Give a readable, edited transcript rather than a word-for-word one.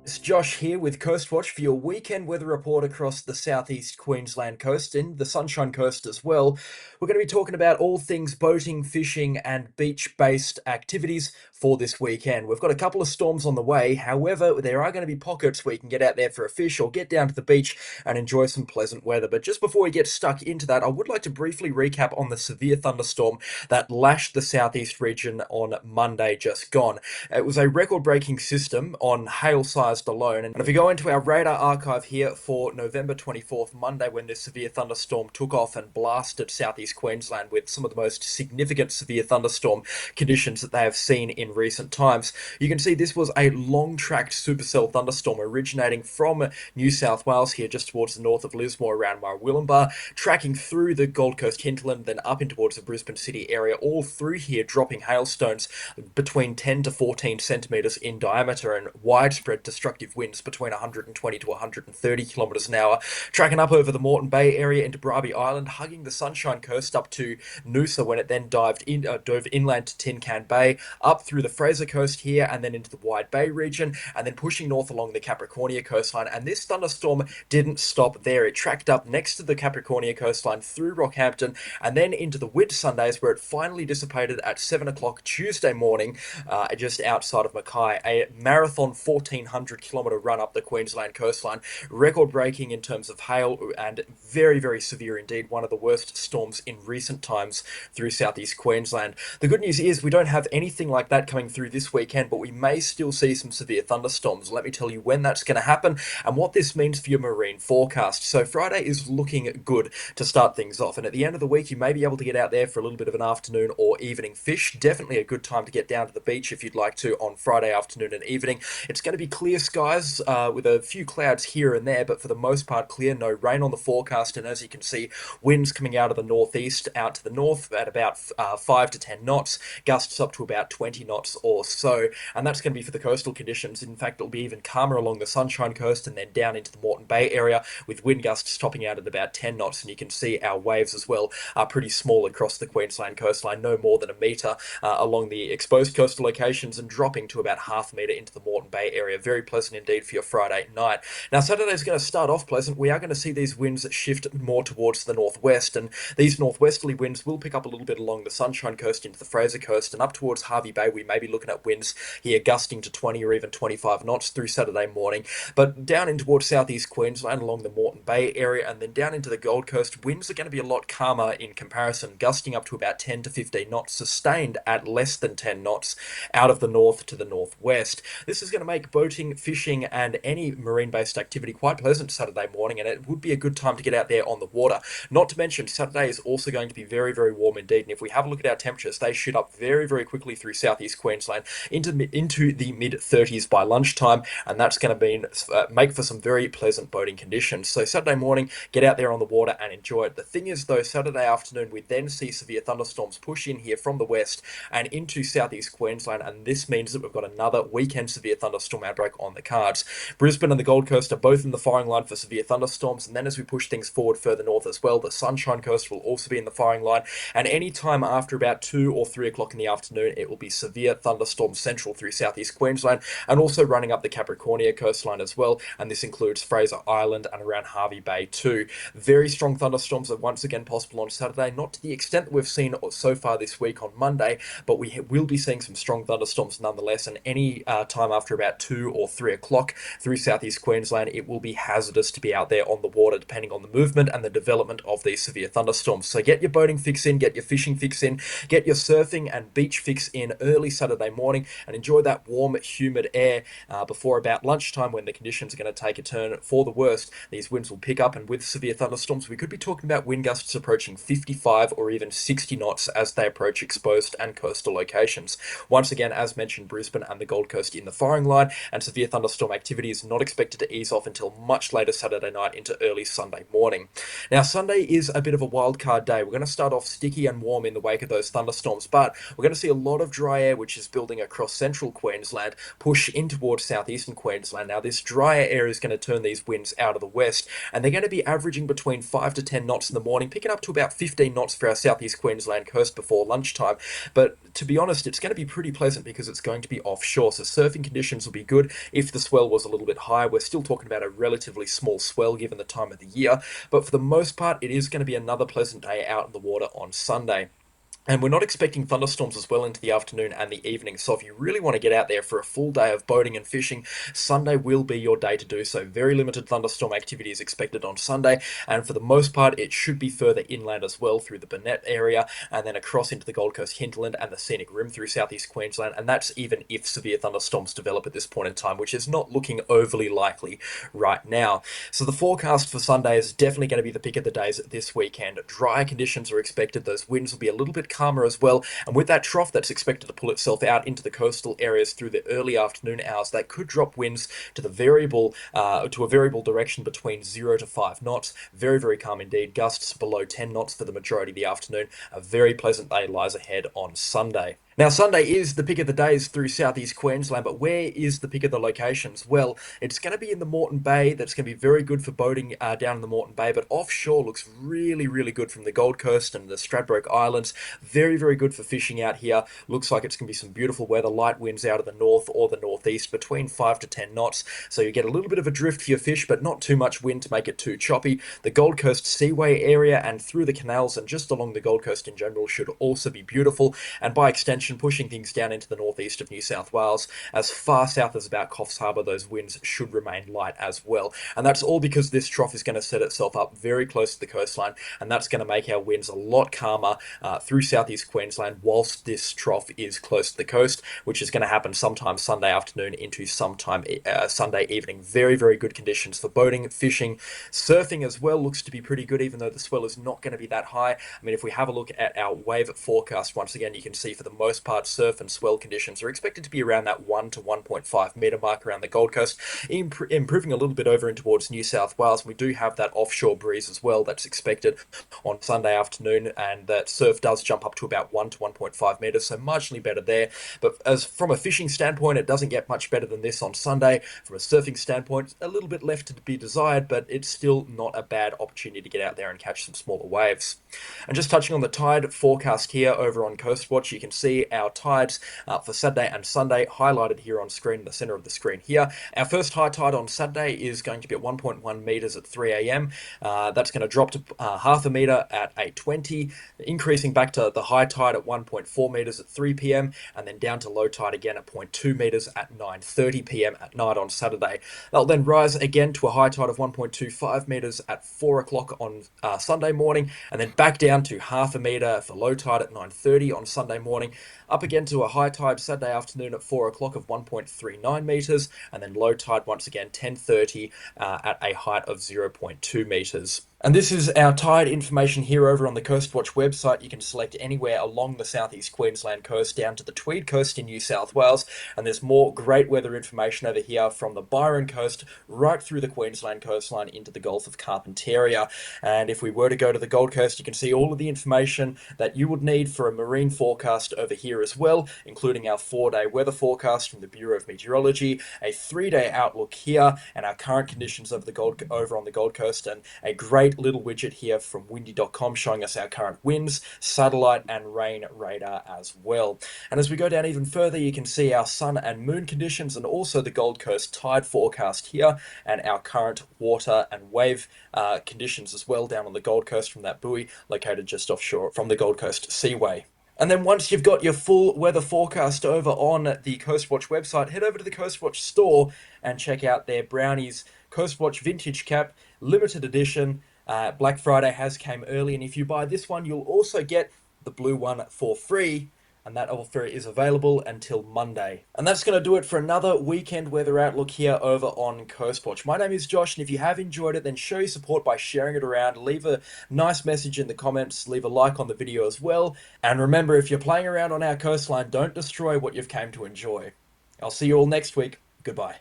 It's Josh here with Coastwatch for your weekend weather report across the Southeast Queensland coast and the Sunshine Coast as well. We're going to be talking about all things boating, fishing, and beach-based activities for this weekend. We've got a couple of storms on the way. However, there are going to be pockets where you can get out there for a fish or get down to the beach and enjoy some pleasant weather. But just before we get stuck into that, I would like to briefly recap on the severe thunderstorm that lashed the southeast region on Monday just gone. It was a record-breaking system on hail sized alone. And if we go into our radar archive here for November 24th, Monday, when this severe thunderstorm took off and blasted southeast Queensland with some of the most significant severe thunderstorm conditions that they have seen in recent times, you can see this was a long-tracked supercell thunderstorm originating from New South Wales here just towards the north of Lismore around Murwillumbah, tracking through the Gold Coast hinterland, then up in towards the Brisbane city area, all through here dropping hailstones between 10 to 14 centimetres in diameter and widespread destructive winds between 120 to 130 kilometres an hour, tracking up over the Moreton Bay area into Bribie Island, hugging the Sunshine Coast up to Noosa when it then dove inland to Tin Can Bay, up through the Fraser Coast here and then into the Wide Bay region, and then pushing north along the Capricornia coastline. And this thunderstorm didn't stop there. It tracked up next to the Capricornia coastline through Rockhampton and then into the Whitsundays, where it finally dissipated at 7 o'clock Tuesday morning, just outside of Mackay. A marathon 1,400 kilometre run up the Queensland coastline, record breaking in terms of hail and very, very severe indeed. One of the worst storms in recent times through southeast Queensland. The good news is we don't have anything like that coming through this weekend, but we may still see some severe thunderstorms. Let me tell you when that's going to happen and what this means for your marine forecast. So Friday is looking good to start things off, and at the end of the week you may be able to get out there for a little bit of an afternoon or evening fish. Definitely a good time to get down to the beach if you'd like to on Friday afternoon and evening. It's going to be clear skies with a few clouds here and there, but for the most part clear, no rain on the forecast. And as you can see, winds coming out of the northeast out to the north at about 5 to 10 knots, gusts up to about 20 knots or so, and that's going to be for the coastal conditions. In fact, it'll be even calmer along the Sunshine Coast and then down into the Moreton Bay area, with wind gusts topping out at about 10 knots. And you can see our waves as well are pretty small across the Queensland coastline, no more than a metre along the exposed coastal locations and dropping to about half a metre into the Moreton Bay area. Very pleasant indeed for your Friday night. Now, Saturday's going to start off pleasant. We are going to see these winds shift more towards the northwest, and these northwesterly winds will pick up a little bit along the Sunshine Coast into the Fraser Coast, and up towards Hervey Bay we may be looking at winds here gusting to 20 or even 25 knots through Saturday morning. But down in towards southeast Queensland along the Moreton Bay area and then down into the Gold Coast, winds are going to be a lot calmer in comparison, gusting up to about 10 to 15 knots, sustained at less than 10 knots out of the north to the northwest. This is going to make boating, fishing, and any marine-based activity quite pleasant Saturday morning, and it would be a good time to get out there on the water. Not to mention, Saturday is also going to be very, very warm indeed, and if we have a look at our temperatures, they shoot up very, very quickly through southeast Queensland into the mid-30s by lunchtime, and that's going to make for some very pleasant boating conditions. So Saturday morning, get out there on the water and enjoy it. The thing is, though, Saturday afternoon, we then see severe thunderstorms push in here from the west and into southeast Queensland, and this means that we've got another weekend severe thunderstorm outbreak on the cards. Brisbane and the Gold Coast are both in the firing line for severe thunderstorms, and then as we push things forward further north as well, the Sunshine Coast will also be in the firing line, and any time after about 2 or 3 o'clock in the afternoon, it will be severe thunderstorm central through southeast Queensland and also running up the Capricornia coastline as well, and this includes Fraser Island and around Hervey Bay too. Very strong thunderstorms are once again possible on Saturday, not to the extent that we've seen so far this week on Monday, but we will be seeing some strong thunderstorms nonetheless, and any time after about 2 or 3 o'clock through southeast Queensland, it will be hazardous to be out there on the water depending on the movement and the development of these severe thunderstorms. So get your boating fix in, get your fishing fix in, get your surfing and beach fix in early Saturday morning, and enjoy that warm, humid air before about lunchtime, when the conditions are going to take a turn for the worst. These winds will pick up, and with severe thunderstorms, we could be talking about wind gusts approaching 55 or even 60 knots as they approach exposed and coastal locations. Once again, as mentioned, Brisbane and the Gold Coast in the firing line, and severe thunderstorm activity is not expected to ease off until much later Saturday night into early Sunday morning. Now, Sunday is a bit of a wild card day. We're going to start off sticky and warm in the wake of those thunderstorms, but we're going to see a lot of dry air which is building across central Queensland, push in towards southeastern Queensland. Now, this drier air is going to turn these winds out of the west, and they're going to be averaging between 5 to 10 knots in the morning, picking up to about 15 knots for our southeast Queensland coast before lunchtime. But to be honest, it's going to be pretty pleasant because it's going to be offshore, so surfing conditions will be good. If the swell was a little bit higher, we're still talking about a relatively small swell given the time of the year, but for the most part, it is going to be another pleasant day out in the water on Sunday. And we're not expecting thunderstorms as well into the afternoon and the evening. So if you really want to get out there for a full day of boating and fishing, Sunday will be your day to do so. Very limited thunderstorm activity is expected on Sunday. And for the most part, it should be further inland as well through the Burnett area and then across into the Gold Coast hinterland and the scenic rim through southeast Queensland. And that's even if severe thunderstorms develop at this point in time, which is not looking overly likely right now. So the forecast for Sunday is definitely going to be the pick of the days this weekend. Dry conditions are expected. Those winds will be a little bit calmer as well, and with that trough that's expected to pull itself out into the coastal areas through the early afternoon hours, that could drop winds to the variable to a variable direction between 0 to 5 knots. Very, very calm indeed. Gusts below 10 knots for the majority of the afternoon. A very pleasant day lies ahead on Sunday. Now, Sunday is the pick of the days through southeast Queensland, but where is the pick of the locations? Well, it's going to be in the Moreton Bay. That's going to be very good for boating down in the Moreton Bay, but offshore looks really, really good from the Gold Coast and the Stradbroke Islands. Very, very good for fishing out here. Looks like it's going to be some beautiful weather, light winds out of the north or the northeast between 5 to 10 knots. So you get a little bit of a drift for your fish, but not too much wind to make it too choppy. The Gold Coast Seaway area and through the canals and just along the Gold Coast in general should also be beautiful, and by extension, pushing things down into the northeast of New South Wales. As far south as about Coffs Harbour, those winds should remain light as well. And that's all because this trough is going to set itself up very close to the coastline, and that's going to make our winds a lot calmer through southeast Queensland whilst this trough is close to the coast, which is going to happen sometime Sunday afternoon into sometime Sunday evening. Very, very good conditions for boating, fishing, surfing as well. Looks to be pretty good, even though the swell is not going to be that high. I mean, if we have a look at our wave forecast, once again, you can see for the most part, surf and swell conditions are expected to be around that 1 to 1.5 metre mark around the Gold Coast, improving a little bit over in towards New South Wales. We do have that offshore breeze as well that's expected on Sunday afternoon, and that surf does jump up to about 1 to 1.5 metres, so marginally better there. But as from a fishing standpoint, it doesn't get much better than this on Sunday. From a surfing standpoint, a little bit left to be desired, but it's still not a bad opportunity to get out there and catch some smaller waves. And just touching on the tide forecast here over on Coastwatch, you can see our tides for Saturday and Sunday highlighted here on screen in the center of the screen here. Our first high tide on Saturday is going to be at 1.1 meters at 3 a.m. That's going to drop to half a meter at 8:20, increasing back to the high tide at 1.4 meters at 3 p.m. and then down to low tide again at 0.2 meters at 9:30 p.m. at night on Saturday. That'll then rise again to a high tide of 1.25 meters at 4 o'clock on Sunday morning, and then back down to half a meter for low tide at 9:30 on Sunday morning, up again to a high tide Saturday afternoon at 4 o'clock of 1.39 metres, and then low tide once again 10:30 at a height of 0.2 metres. And this is our tide information here over on the Coastwatch website. You can select anywhere along the southeast Queensland coast down to the Tweed coast in New South Wales. And there's more great weather information over here from the Byron coast right through the Queensland coastline into the Gulf of Carpentaria. And if we were to go to the Gold Coast, you can see all of the information that you would need for a marine forecast over here as well, including our 4-day weather forecast from the Bureau of Meteorology, a 3-day outlook here, and our current conditions over on the Gold Coast, and a great little widget here from windy.com showing us our current winds, satellite and rain radar as well. And as we go down even further, you can see our sun and moon conditions and also the Gold Coast tide forecast here and our current water and wave conditions as well down on the Gold Coast from that buoy located just offshore from the Gold Coast Seaway. And then once you've got your full weather forecast over on the Coastwatch website, head over to the Coastwatch store and check out their Brownies Coastwatch Vintage Cap, limited edition. Black Friday has came early, and if you buy this one, you'll also get the blue one for free, and that offer is available until Monday. And that's going to do it for another weekend weather outlook here over on Coastwatch. My name is Josh, and if you have enjoyed it, then show your support by sharing it around. Leave a nice message in the comments, leave a like on the video as well. And remember, if you're playing around on our coastline, don't destroy what you've came to enjoy. I'll see you all next week. Goodbye.